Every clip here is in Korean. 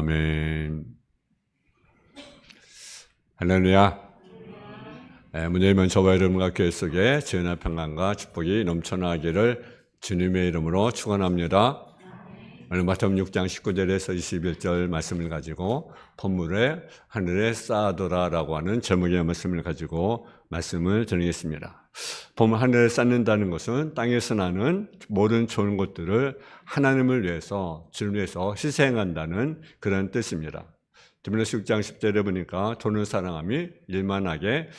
아멘. 할렐루야. 문재인 저와 여러분과 교회 속에 지은한 평강과 축복이 넘쳐나기를 주님의 이름으로 축원합니다. 오늘 마태복음 6장 19절에서 21절 말씀을 가지고 본문에 하늘에 쌓아둬라라고 하는 제목의 말씀을 가지고 말씀을 드리겠습니다. 본문 하늘에 쌓는다는 것은 땅에서 나는 모든 좋은 것들을 하나님을 위해서, 주를 위해서 희생한다는 그런 뜻입니다. 디모데서 6장 10절에 보니까 돈을 사랑함이 일만하게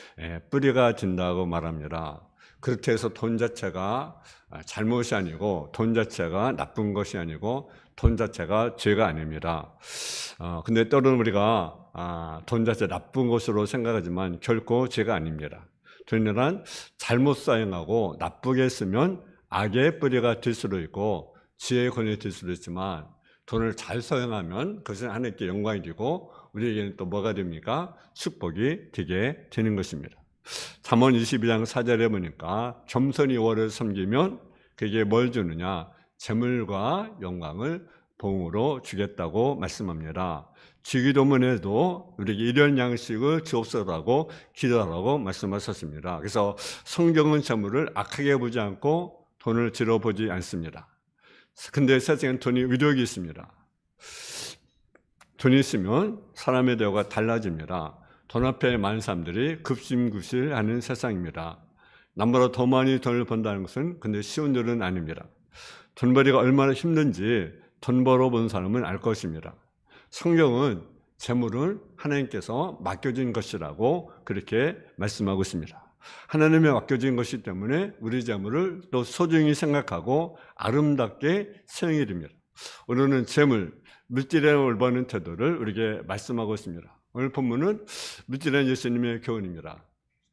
뿌리가 된다고 말합니다. 그렇게 해서 돈 자체가 잘못이 아니고 돈 자체가 나쁜 것이 아니고 돈 자체가 죄가 아닙니다. 근데 때로는 우리가 돈 자체 나쁜 것으로 생각하지만 결코 죄가 아닙니다. 돈이란 잘못 사용하고 나쁘게 쓰면 악의 뿌리가 될 수도 있고 지혜의 권이 될 수도 있지만 돈을 잘 사용하면 그것은 하나님께 영광이 되고 우리에게는 또 뭐가 됩니까? 축복이 되게 되는 것입니다. 잠언 22장 4절에 보니까 겸손히 월을 섬기면 그게 뭘 주느냐? 재물과 영광을 봉으로 주겠다고 말씀합니다. 주기도문에도 우리에게 이런 양식을 주옵소서라고 기도하라고 말씀하셨습니다. 그래서 성경은 재물을 악하게 보지 않고 돈을 질어보지 않습니다. 근데 세상엔 돈이 위력이 있습니다. 돈이 있으면 사람의 대우가 달라집니다. 돈 앞에 많은 사람들이 급심급실하는 세상입니다. 남보다 더 많이 돈을 번다는 것은 근데 쉬운 일은 아닙니다. 돈벌이가 얼마나 힘든지 돈 벌어본 사람은 알 것입니다. 성경은 재물을 하나님께서 맡겨진 것이라고 그렇게 말씀하고 있습니다. 하나님의 맡겨진 것이기 때문에 우리 재물을 또 소중히 생각하고 아름답게 사용해야 됩니다. 오늘은 재물, 물질에 올바른 태도를 우리에게 말씀하고 있습니다. 오늘 본문은 물질은 예수님의 교훈입니다.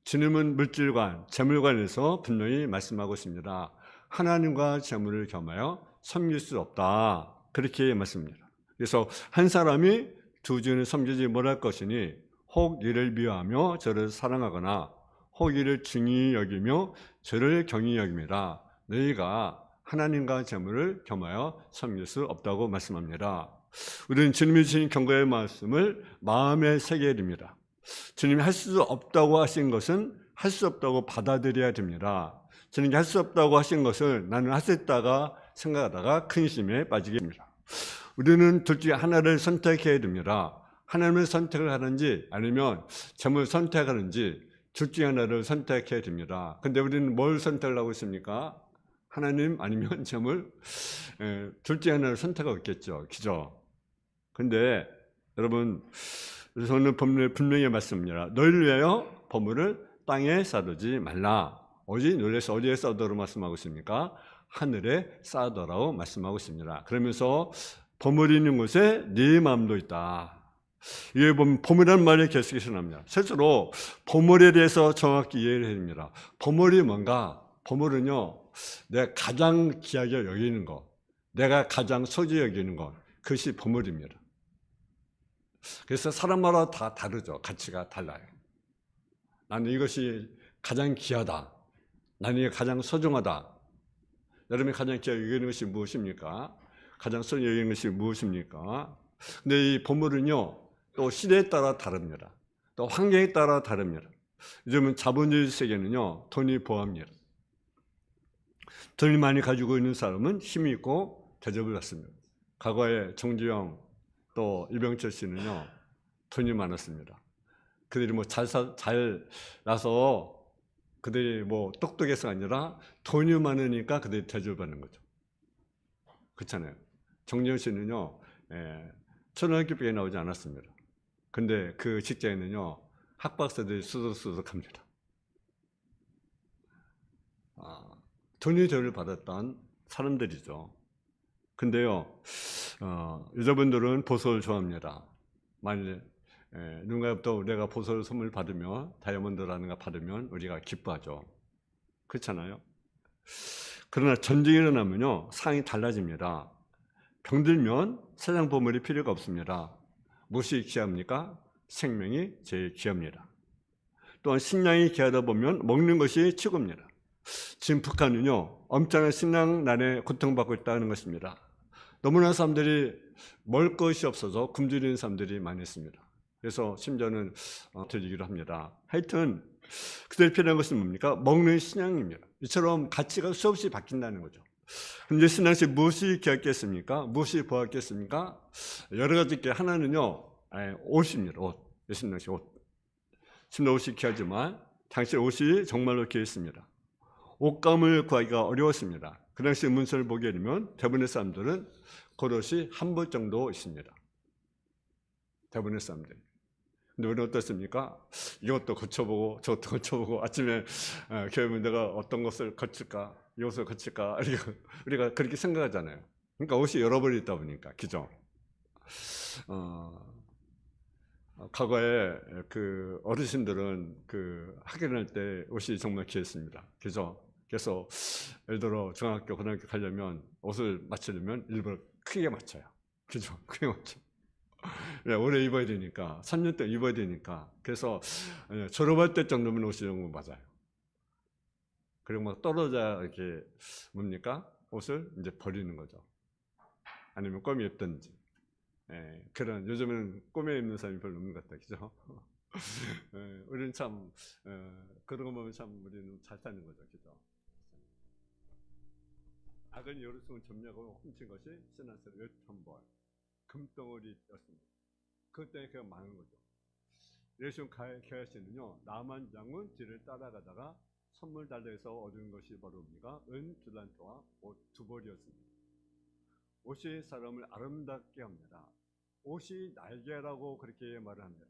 주님은 물질관, 재물관에서 분명히 말씀하고 있습니다. 하나님과 재물을 겸하여 섬길 수 없다. 그렇게 말씀합니다. 그래서 한 사람이 두 주인을 섬기지 못할 것이니 혹 이를 미워하며 저를 사랑하거나 혹 이를 중히 여기며 저를 경히 여깁니다. 너희가 하나님과 재물을 겸하여 섬길 수 없다고 말씀합니다. 우리는 주님이 주신 경고의 말씀을 마음에 새겨야 됩니다. 주님이 할 수 없다고 하신 것은 할 수 없다고 받아들여야 됩니다. 주님이 할 수 없다고 하신 것을 나는 할 수 있다가 생각하다가 근심에 빠지게 됩니다. 우리는 둘 중에 하나를 선택해야 됩니다. 하나님을 선택을 하는지 아니면 재물을 선택하는지 둘 중에 하나를 선택해야 됩니다. 근데 우리는 뭘 선택을 하고 있습니까? 하나님 아니면 재물? 둘 중에 하나를 선택하고 있겠죠. 그죠? 근데 여러분, 오늘 본문에 분명히 말씀합니다. 너희를 위하여 보물을 땅에 쌓아두지 말라. 오직 너희에서 어디에 쌓아두라고 말씀하고 있습니까? 하늘에 쌓아두라고 말씀하고 있습니다. 그러면서 보물이 있는 곳에 네 마음도 있다. 이게 보면 보물이라는 말이 계속해서 나옵니다. 실제로 보물에 대해서 정확히 이해를 해야 됩니다. 보물이 뭔가? 보물은요, 내가 가장 귀하게 여기는 것, 내가 가장 소중히 여기는 것, 그것이 보물입니다. 그래서 사람마다 다 다르죠. 가치가 달라요. 나는 이것이 가장 귀하다. 나는 이게 가장 소중하다. 여러분이 가장 귀하게 여기는 것이 무엇입니까? 가장 소중히 여기는 것이 무엇입니까? 근데 이 보물은요, 또 시대에 따라 다릅니다. 또 환경에 따라 다릅니다. 요즘은 자본주의 세계는요, 돈이 보합니다. 돈을 많이 가지고 있는 사람은 힘이 있고 대접을 받습니다. 과거에 정주영 또 이병철 씨는요, 돈이 많았습니다. 그들이 뭐 잘나서 그들이 뭐 똑똑해서가 아니라 돈이 많으니까 그들이 대접을 받는 거죠. 그렇잖아요. 정주영 씨는요, 초등학교밖에 나오지 않았습니다. 근데 그 직장에는요, 학박사들이 수두수둑합니다. 돈이 대우를 받았던 사람들이죠. 근데요, 여자분들은 보석을 좋아합니다. 만일 누군가부터 우리가 보석을 선물 받으면, 다이아몬드라는 거 받으면 우리가 기뻐하죠. 그렇잖아요. 그러나 전쟁이 일어나면요, 상황이 달라집니다. 병들면 세상 보물이 필요가 없습니다. 무엇이 귀합니까? 생명이 제일 귀합니다. 또한 식량이 귀하다 보면 먹는 것이 최고입니다. 지금 북한은요, 엄청난 식량난에 고통받고 있다는 것입니다. 너무나 사람들이 먹을 것이 없어서 굶주리는 사람들이 많이 있습니다. 그래서 심지어는 드리기로 합니다. 하여튼 그들이 필요한 것은 뭡니까? 먹는 신앙입니다. 이처럼 가치가 수없이 바뀐다는 거죠. 근데 신앙시 무엇이 귀하겠습니까? 무엇이 보았겠습니까? 여러 가지 게 하나는요, 옷입니다. 옷. 예수님 당시 옷. 신랑 옷이 귀하지만 당시 옷이 정말로 귀했습니다. 옷감을 구하기가 어려웠습니다. 그 당시 문서를 보게 되면 대부분의 사람들은 겉옷이 한 벌 정도 있습니다. 대부분의 사람들. 근데 우리는 어떻습니까? 이것도 거쳐보고 저것도 거쳐보고 아침에 교회면 내가 어떤 것을 거칠까? 이 옷을 거칠까? 우리가 그렇게 생각하잖아요. 그러니까 옷이 여러 벌이 있다 보니까, 그죠? 과거에 그 어르신들은 그 학연할 때 옷이 정말 귀했습니다. 그죠? 그래서 예를 들어 중학교, 고등학교 가려면 옷을 맞추려면 일부러 크게 맞춰요. 그죠? 크게 맞춰. 오래 입어야 되니까, 3년 동안 입어야 되니까. 그래서 졸업할 때 정도면 옷이 정도 맞아요. 그리고 막 떨어져 이렇게 뭡니까? 옷을 이제 버리는 거죠. 아니면 껌이 입든지. 그런 요즘은 꾸며 입는 사람이 별로 없는 것 같다, 그죠? 우리는 참 그런 거 보면 참 우리는 잘 사는 거죠, 그죠? 악은 여루승을 점령하고 훔친 것이 신한세로 10,000벌 금덩어리였습니다. 그것 때문에 그가 망한 거죠. 예수님 게하시는요, 나만 장군 뒤를 따라가다가 선물 달래서 얻은 것이 바로 뭡니까? 은 2달란트와 옷 2벌이었습니다. 옷이 사람을 아름답게 합니다. 옷이 날개라고 그렇게 말을 합니다.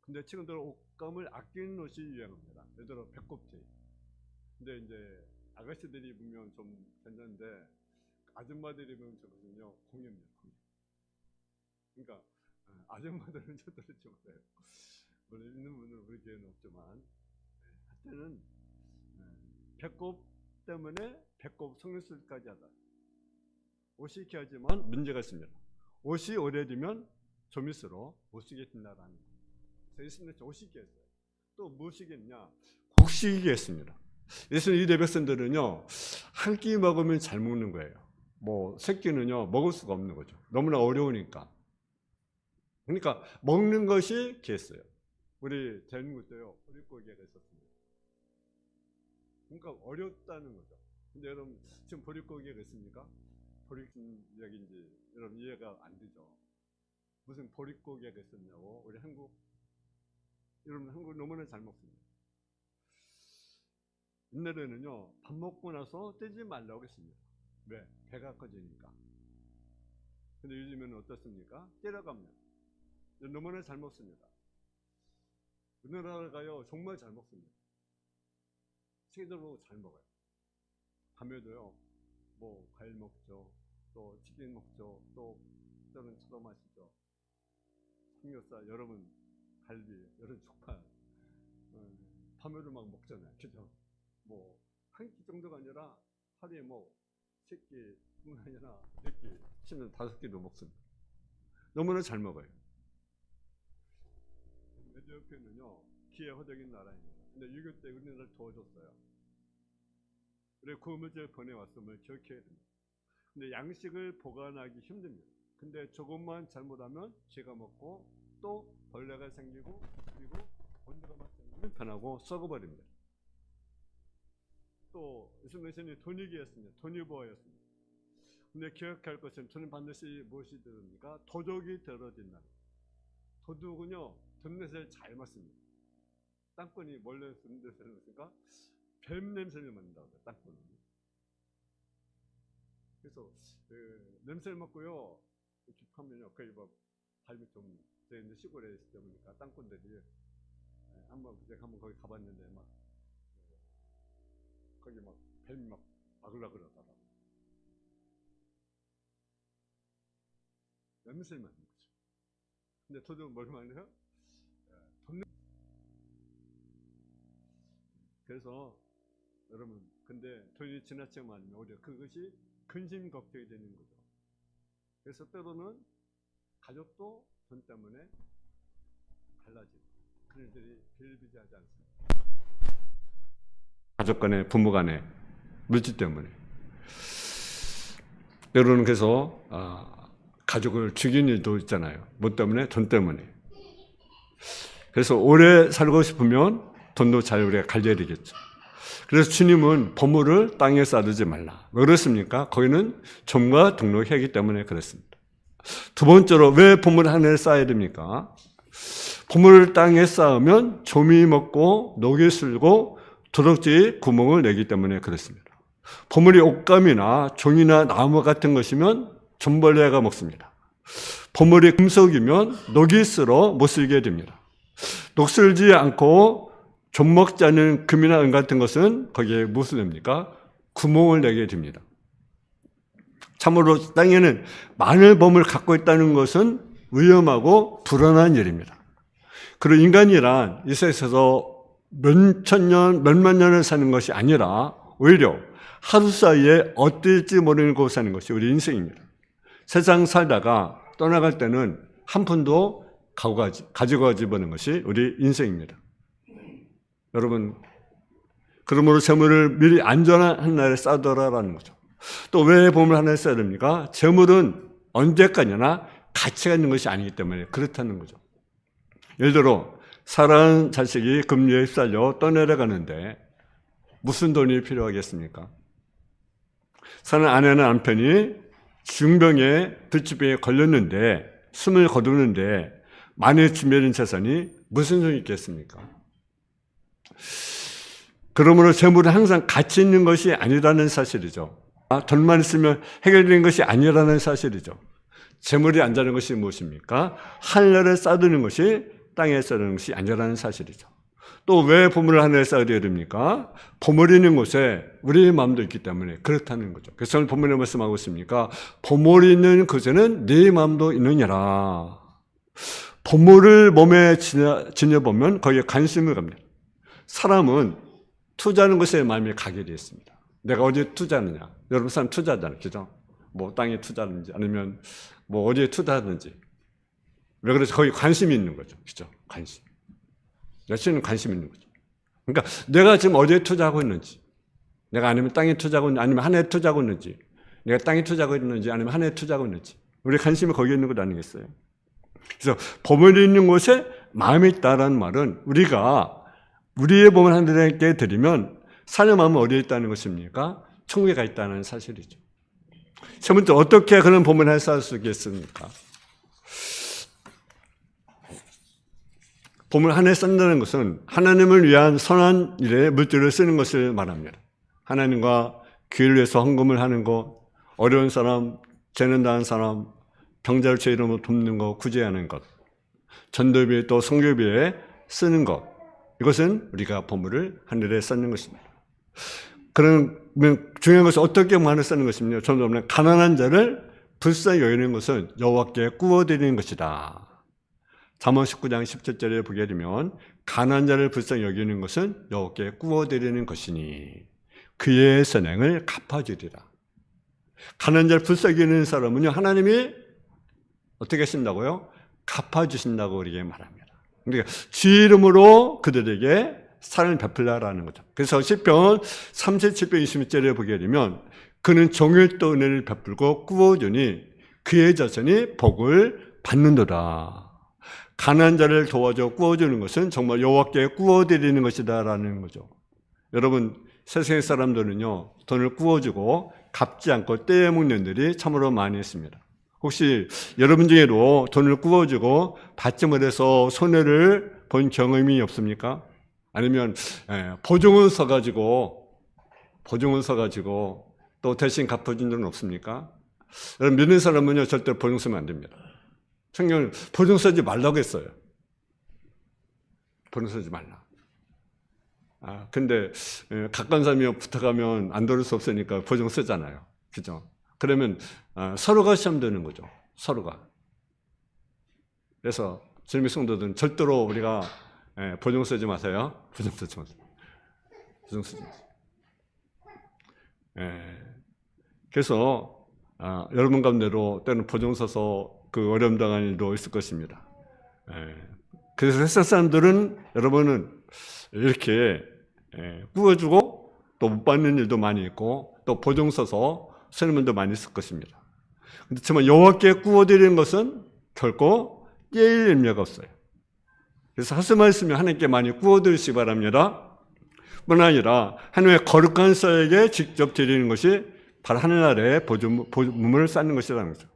근데 지금도 옷감을 아끼는 옷이 유행합니다. 예를 들어 배꼽티. 근데 이제 아가씨들이 입으면 좀 괜찮은데 아줌마들이 입으면 저거는요 공유입니다. 그러니까 아줌마들은 저들지 못해요. 물론 있는 분은 우리 교회는 없지만 하여튼은 배꼽 때문에 배꼽 속눈썹까지 하다. 옷이 귀하지만 문제가 있습니다. 옷이 오래되면 조미수로 못쓰게 된다라는 거예요. 그래서 예수님은 옷이 귀했어요. 또 무엇이 귀했냐? 곡식이 귀했습니다. 예수님 유대 백성들은요 한 끼 먹으면 잘 먹는 거예요. 뭐 새끼는요 먹을 수가 없는 거죠. 너무나 어려우니까. 그러니까 먹는 것이 귀했어요. 우리 대한민국 때요 보릿고개가 있었습니다. 그러니까 어렵다는 거죠. 근데 여러분 지금 보릿고개가 있습니까? 보릿고개인지 여러분 이해가 안 되죠. 무슨 보릿고개가 있었냐고. 우리 여러분 한국 너무나 잘 먹습니다. 옛날에는요 밥 먹고 나서 떼지 말라고 했습니다. 왜? 배가 커지니까. 근데 요즘에는 어떻습니까? 때려갑니다. 너무나 잘 먹습니다. 우리나라가요 정말 잘 먹습니다. 세계적으로 잘 먹어요. 밤에도요 뭐 과일 먹죠, 또 치킨 먹죠, 또 저는 차도 마시죠. 삼겹살, 여러분 갈비, 여러분 족발, 밤에도 막 먹잖아요, 그죠? 뭐 한 끼 정도가 아니라 하루에 뭐 3끼뿐 아니라 4끼, 심지어 5끼도 먹습니다. 너무나 잘 먹어요. 에티오피아는요 기회 허덕인 나라입니다. 근데 6.25 때 우리나라를 도와줬어요. 그리고 그 문제를 보내왔음을 기억해야 됩니다. 근데 양식을 보관하기 힘듭니다. 근데 조금만 잘못하면 쥐가 먹고 또 벌레가 생기고 그리고 온도가 맞으면 변하고 썩어버립니다. 또 예수님이 돈이 귀했습니다. 돈이 보화였습니다. 근데 기억할 것은 돈은 반드시 무엇이 들어옵니까? 도둑이 들어진다. 도둑은요 돈 냄새를 잘 맡습니다. 땅꾼이 뭘 냄새를 맡습니까? 뱀 냄새를 맡는다고 해요. 땅꾼은. 그래서 냄새를 맡고요 이렇게 하면요 거의 뭐 발밑 좀 저희 시골에 있을 때 보니까 땅꾼들이 한번 거기 가봤는데 막 거기 막 뱀이 막 막으려 그러더라고요. 냄새를 맡는 거죠. 근데 도둑은 뭘 맡네요? 그래서 여러분 근데 돈이 지나치게 많으면 오히려 그것이 근심 걱정이 되는 거죠. 그래서 때로는 가족도 돈 때문에 갈라지고 그런 일들이 비일비재하지 않습니다. 가족 간에 부모 간에 물질 때문에. 때로는 그래서 가족을 죽인 일도 있잖아요. 뭐 때문에? 돈 때문에. 그래서 오래 살고 싶으면 돈도 잘 우리가 관리해야 되겠죠. 그래서 주님은 보물을 땅에 쌓아두지 말라. 왜 그렇습니까? 거기는 점과 등록하기 때문에 그렇습니다. 두 번째로 왜 보물 하늘에 쌓아야 됩니까? 보물을 땅에 쌓으면 좀이 먹고 녹이 슬고 도둑질이 구멍을 내기 때문에 그렇습니다. 보물이 옷감이나 종이나 나무 같은 것이면 좀벌레가 먹습니다. 보물이 금속이면 녹이 슬어 못 쓸게 됩니다. 녹슬지 않고 좀 먹지 않은 금이나 은 같은 것은 거기에 무엇을 냅니까? 구멍을 내게 됩니다. 참으로 땅에는 많은 보물을 갖고 있다는 것은 위험하고 불안한 일입니다. 그리고 인간이란 이 세상에서 몇천 년, 몇만 년을 사는 것이 아니라 오히려 하루 사이에 어떨지 모르는 곳 사는 것이 우리 인생입니다. 세상 살다가 떠나갈 때는 한 푼도 가지고 가지 보는 것이 우리 인생입니다. 여러분, 그러므로 재물을 미리 안전한 날에 쌓아둬라라는 거죠. 또 왜 보물 하나에 써야 됩니까? 재물은 언제까지나 가치가 있는 것이 아니기 때문에 그렇다는 거죠. 예를 들어 사랑하는 자식이 금리에 휩쓸려 떠내려가는데 무슨 돈이 필요하겠습니까? 사는 아내나 남편이 중병에 들치병에 걸렸는데 숨을 거두는데 많이 준비된 재산이 무슨 소용이 있겠습니까? 그러므로 재물은 항상 가치 있는 것이 아니라는 사실이죠. 돈만 있으면 해결되는 것이 아니라는 사실이죠. 재물이 안 자는 것이 무엇입니까? 하늘에 쌓아두는 것이 땅에 쌓아두는 것이 아니라는 사실이죠. 또 왜 보물을 하늘에 쌓아둬야 됩니까? 보물이 있는 곳에 우리의 마음도 있기 때문에 그렇다는 거죠. 그래서 오늘 본문에 말씀하고 있습니까? 보물이 있는 곳에는 네 마음도 있느니라. 보물을 몸에 지녀보면 거기에 관심을 갑니다. 사람은 투자하는 것에 마음이 가게 되어 있습니다. 내가 어디에 투자하느냐. 여러분 사람 투자하잖아요. 그죠? 뭐 땅에 투자하든지 아니면 뭐 어디에 투자하든지. 왜 그래서 거기 관심이 있는 거죠. 그죠? 관심. 여친은 관심이 있는 거죠. 그러니까 내가 지금 어디에 투자하고 있는지, 내가 아니면 땅에 투자하고 있는지, 아니면 하늘에 투자하고 있는지, 내가 땅에 투자하고 있는지, 아니면 하늘에 투자하고 있는지, 우리 관심이 거기에 있는 것 아니겠어요? 그래서 보물이 있는 곳에 마음이 있다라는 말은 우리가 우리의 보물 하늘에게 드리면 사는 마음은 어디에 있다는 것입니까? 천국에 가 있다는 사실이죠. 세 번째, 어떻게 그런 보물을 쌓을 수 있겠습니까? 보물 하나에 쌓는다는 것은 하나님을 위한 선한 일에 물질을 쓰는 것을 말합니다. 하나님과 교회를 위해서 헌금을 하는 것, 어려운 사람, 재난 당한 사람, 병자를 제 이름으로 돕는 것, 구제하는 것, 전도비에 또 선교비에 쓰는 것, 이것은 우리가 보물을 하늘에 쌓는 것입니다. 그러면 중요한 것은 어떻게 하늘 쌓는 것입니까? 저는 가난한 자를 불쌍히 여기는 것은 여호와께 구워드리는 것이다. 잠언 19장 17절에 보게 되면 가난한 자를 불쌍히 여기는 것은 여호와께 구워드리는 것이니 그의 선행을 갚아주리라. 가난한 자를 불쌍히 여기는 사람은요, 하나님이 어떻게 하신다고요? 갚아주신다고 우리에게 말합니다. 그러니까 주 이름으로 그들에게 사랑을 베풀라라는 거죠. 그래서 시편 37편 26절에 보게 되면 그는 종일도 은혜를 베풀고 구워주니 그의 자손이 복을 받는도다. 가난한 자를 도와줘 구워주는 것은 정말 여호와께 구워드리는 것이다라는 거죠. 여러분, 세상의 사람들은요, 돈을 구워주고 갚지 않고 떼먹는 일이 참으로 많이 있습니다. 혹시 여러분 중에도 돈을 구워주고 받지 못해서 손해를 본 경험이 없습니까? 아니면 보증을 서가지고 또 대신 갚아준 적은 없습니까? 여러분, 믿는 사람은요 절대 보증 쓰면 안 됩니다. 성경은 보증 쓰지 말라고 했어요. 보증 쓰지 말라. 근데 가까운 사람이 부탁하면 안 들을 수 없으니까 보증 쓰잖아요. 그죠? 그러면 서로가 시험 되는 거죠. 서로가. 그래서 주님의 성도들은 절대로 우리가 보증 쓰지 마세요. 보증 쓰지 마세요. 보증 쓰지 마세요. 그래서 여러분 가운데로 때는 보증 서서 그 어려움 당한 일도 있을 것입니다. 그래서 세상 사람들은 여러분은 이렇게 구워주고 또 못 받는 일도 많이 있고 또 보증 서서 쓰는 분도 많이 있을 것입니다. 근데 정말 여호와께 구워드리는 것은 결코 깨일 염려가 없어요. 그래서 하수 말씀이 하나님께 많이 구워드리시기 바랍니다. 뿐 아니라 하나님의 거룩한 쌀에게 직접 드리는 것이 바로 하늘나라의 보물을 쌓는 것이라는 거죠.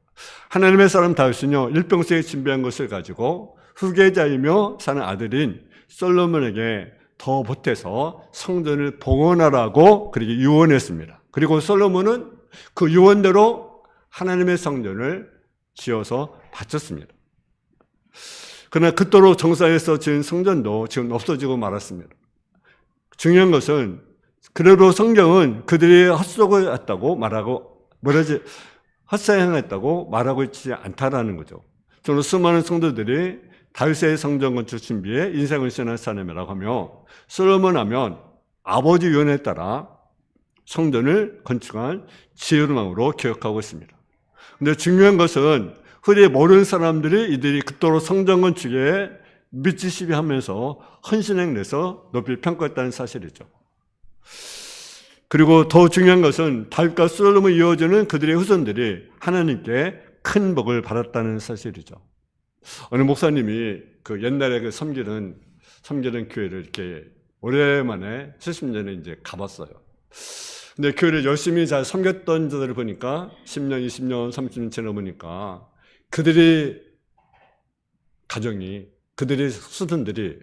하나님의 사람 다윗은요, 일평생에 준비한 것을 가지고 후계자이며 사는 아들인 솔로몬에게 더 보태서 성전을 봉헌하라고 그렇게 유언했습니다. 그리고 솔로몬은 그 유언대로 하나님의 성전을 지어서 바쳤습니다. 그러나 그토록 정사해서 지은 성전도 지금 없어지고 말았습니다. 중요한 것은 그래도 성경은 그들이 헛속을 했다고 말하고 헛사행했다고 말하고 있지 않다라는 거죠. 저는 수많은 성도들이 다윗의 성전 건축 준비에 인생을 쓰는 사람이라고 하며 솔로몬 하면 아버지 유언에 따라 성전을 건축한 지혜로망으로 기억하고 있습니다. 그런데 중요한 것은 흔히 모르는 사람들이 이들이 그토록 성전 건축에 밑지 시비하면서 헌신행 내서 높이 평가했다는 사실이죠. 그리고 더 중요한 것은 다윗과 솔로몬 이어지는 그들의 후손들이 하나님께 큰 복을 받았다는 사실이죠. 어느 목사님이 그 옛날에 그 섬기는 교회를 이렇게 오랜만에 70년에 이제 가봤어요. 근데 교회를 열심히 잘 섬겼던 자들을 보니까 10년, 20년, 30년 지나보니까 그들의 가정이, 그들의 수든들이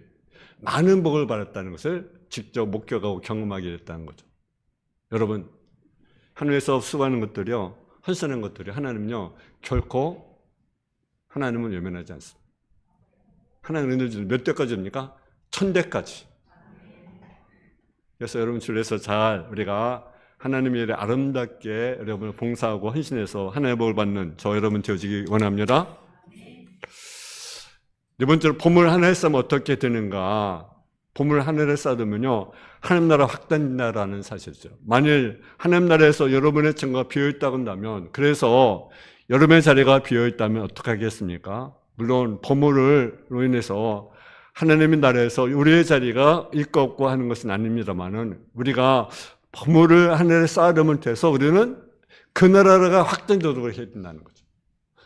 많은 복을 받았다는 것을 직접 목격하고 경험하게 됐다는 거죠. 여러분, 하늘에서 수고하는 것들이요, 헌신하는 것들이 하나님은요, 결코 하나님은 외면하지 않습니다. 하나님은 은혜를 몇 대까지입니까? 1000대까지. 그래서 여러분 주에서 잘 우리가 하나님의 일에 아름답게 여러분을 봉사하고 헌신해서 하나님의 복을 받는 저 여러분 되어지기 원합니다. 네 번째로 보물 하나에 쌓으면 어떻게 되는가? 보물 하늘에 쌓으면요, 하나님 나라 확단된다라는 사실이죠. 만일 하나님 나라에서 여러분의 증거가 비어있다고 한다면, 그래서 여러분의 자리가 비어있다면 어떻게 하겠습니까? 물론 보물로 인해서 하나님의 나라에서 우리의 자리가 있고 없고 하는 것은 아닙니다만은, 우리가 보물을 하늘에 쌓으면 돼서 우리는 그 나라가 확장되도록 해야 된다는 거죠.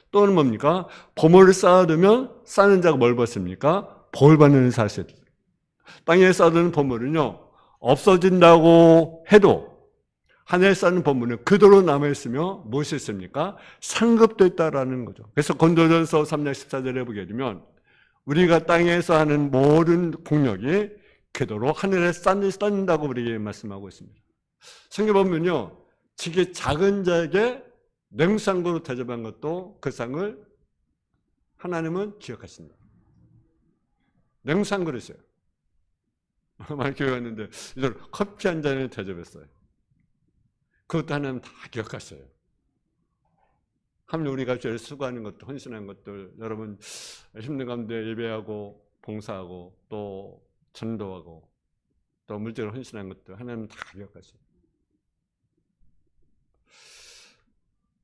또는 뭡니까? 보물을 쌓으면 쌓는 자가 뭘 받습니까? 복을 받는 사실이죠. 땅에 쌓는 보물은요, 없어진다고 해도 하늘에 쌓는 보물은 그대로 남아있으며 무엇이 있습니까? 상급됐다라는 거죠. 그래서 고린도전서 3장 14절에 보게 되면 우리가 땅에서 하는 모든 공력이 그대로 하늘에 쌓는다고 우리에게 말씀하고 있습니다. 성경 보면요, 지극히 작은 자에게 냉상으로 대접한 것도 그 상을 하나님은 기억하신다. 냉상 그릇이에요. 많이 교회 갔는데 이들 커피 한 잔을 대접했어요. 그것도 하나님 다 기억하셔요. 하면 우리가 제일 수고하는 것들, 헌신하는 것들, 여러분 힘든 가운데 예배하고 봉사하고 또 전도하고 또 물질을 헌신하는 것들 하나님 다 기억하셔요.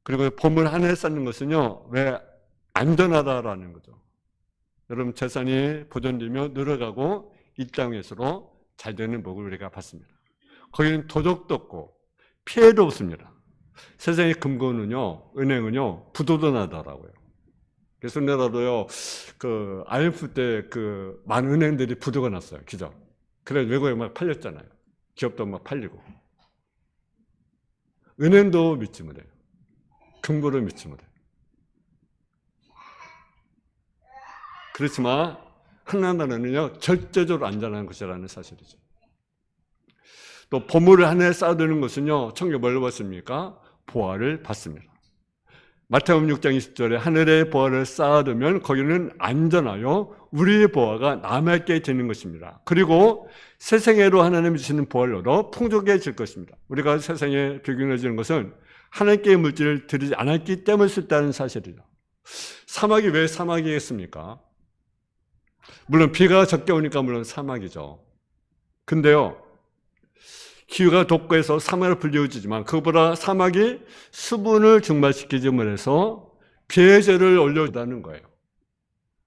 그리고 보물 하나에 쌓는 것은요, 왜 안전하다라는 거죠. 여러분 재산이 보존되며 늘어가고 이 땅에서로 잘 되는 복을 우리가 받습니다. 거기는 도적도 없고 피해도 없습니다. 세상의 금고는요, 은행은요, 부도도 나더라고요. 그래서 우리나라도요, 그 IMF 때 그 많은 은행들이 부도가 났어요. 그죠? 그래서 외국에 막 팔렸잖아요. 기업도 막 팔리고. 은행도 믿지 못해요. 금고를 믿지 못해요. 그렇지만 하나님은요, 절대적으로 안전한 것이라는 사실이죠. 또 보물을 하늘에 쌓아두는 것은요, 천국에 뭘 받습니까? 보화를 받습니다. 마태복음 6장 20절에 하늘에 보화를 쌓아두면 거기는 안전하여 우리의 보화가 남아있게 되는 것입니다. 그리고 세상에로 하나님이 주시는 보화를 얻어 풍족해질 것입니다. 우리가 세상에 비교해지는 것은 하나님께 물질을 드리지 않았기 때문에 있다는 사실이죠. 사막이 왜 사막이겠습니까? 물론 비가 적게 오니까 물론 사막이죠. 근데요, 기후가 덥고해서 사막으로 불리워지지만 그것보다 사막이 수분을 증발시키지 못해서 비해제를 올려준다는 거예요.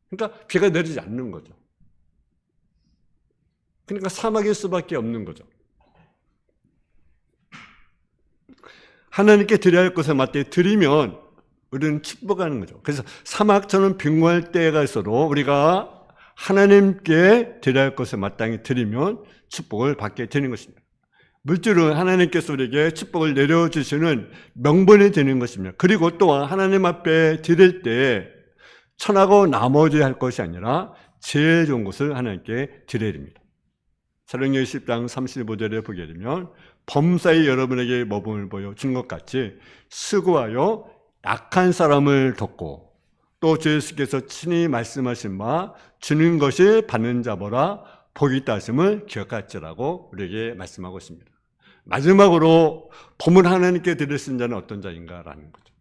그러니까 비가 내리지 않는 거죠. 그러니까 사막일 수밖에 없는 거죠. 하나님께 드려야 할 것에 맞게 드리면 우리는 축복하는 거죠. 그래서 사막처럼 빈곤할 때가 있어도 우리가 하나님께 드려야 할 것을 마땅히 드리면 축복을 받게 되는 것입니다. 물질은 하나님께서 우리에게 축복을 내려주시는 명분이 되는 것입니다. 그리고 또한 하나님 앞에 드릴 때 천하고 나머지 할 것이 아니라 제일 좋은 것을 하나님께 드려야 됩니다. 사도행전 10장 35절에 보게 되면 범사에 여러분에게 모범을 보여준 것 같이 수고하여 약한 사람을 돕고 또 주 예수께서 친히 말씀하신 바 주는 것이 받는 자보라 복이 있다 하심을 기억할지라고 우리에게 말씀하고 있습니다. 마지막으로 범을 하나님께 드릴 수 있는 자는 어떤 자인가라는 거죠.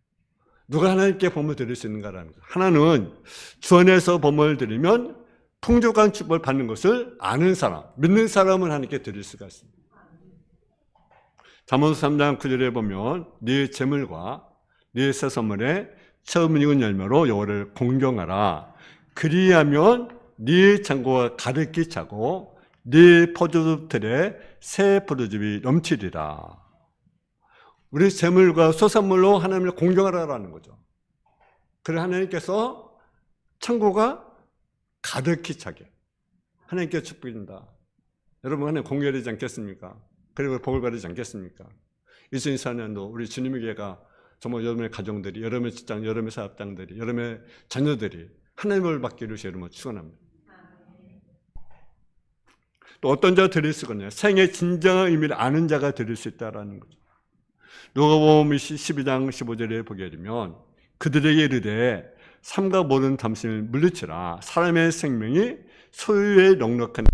누가 하나님께 범을 드릴 수 있는가라는 거죠. 하나는 주 안에서 범을 드리면 풍족한 축복을 받는 것을 아는 사람, 믿는 사람은 하나님께 드릴 수가 있습니다. 잠언서 3장 9절에 보면 네 재물과 네 새 선물에 처음 익은 열매로 여호와를 공경하라. 그리하면 네 창고가 가득히 차고 네 포도즙들에 새 포도즙이 넘치리라. 우리 재물과 소산물로 하나님을 공경하라라는 거죠. 그래 하나님께서 창고가 가득히 차게 하나님께 축복이 된다. 여러분 하나님 공경하지 않겠습니까? 그리고 복을 받지 않겠습니까? 2024년도 우리 주님의 교회가 정말 여러분의 가정들이, 여러분의 직장, 여러분의 사업장들이, 여러분의 자녀들이 하나님을 받기를 여러분 축원합니다. 또 어떤 자가 드릴 수가 있냐? 생의 진정한 의미를 아는 자가 드릴 수 있다라는 거죠. 누가복음 12장 15절에 보게 되면 그들에게 이르되 삼가 모든 탐심을 물리치라. 사람의 생명이 소유에 넉넉한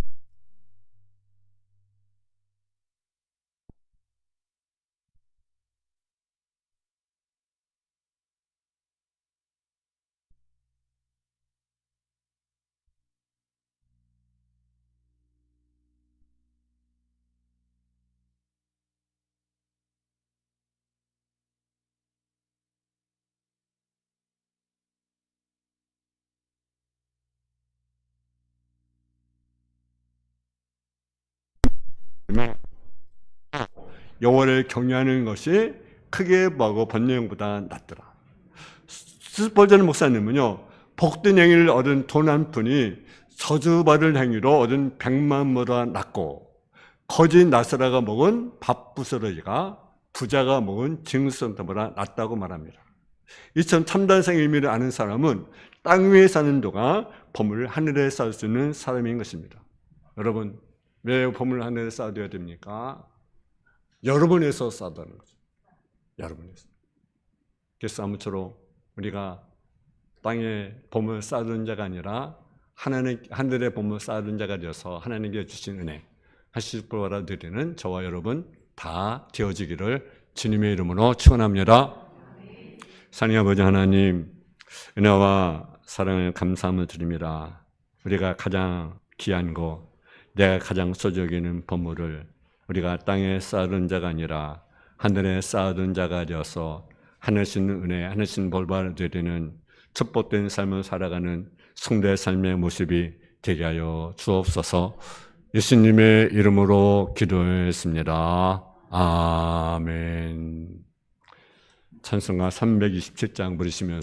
여호와를 경외하는 것이 크게 뭐하고 번영보다 낫더라. 스펄전 목사님은요, 복된 행위를 얻은 돈 한 푼이 저주받을 행위로 얻은 100만보다 낫고 거짓 나사라가 먹은 밥부스러기가 부자가 먹은 징수성보다 낫다고 말합니다. 이처럼 참단성의 의미를 아는 사람은 땅 위에 사는 동안 보물을 하늘에 쌓을 수 있는 사람인 것입니다. 여러분, 왜 보물을 하늘에 쌓아둬야 됩니까? 여러분에서 쌓아두는 거죠. 여러분에서. 그래서 아무쪼록 우리가 땅에 보물을 쌓아둔 자가 아니라 하늘에 보물을 쌓아둔 자가 되어서 하나님께 주신 은혜, 하실 불보라 드리는 저와 여러분 다 되어지기를 주님의 이름으로 축원합니다. 사랑의 아버지 하나님, 은혜와 사랑을 감사함을 드립니다. 우리가 가장 귀한 것, 내가 가장 소중히 보물을 우리가 땅에 쌓아둔 자가 아니라 하늘에 쌓아둔 자가 되어서 하늘신 은혜, 하늘신 벌받아 드리는 축복된 삶을 살아가는 성도의 삶의 모습이 되게 하여 주옵소서. 예수님의 이름으로 기도했습니다. 아멘. 찬송가 327장 부르시면서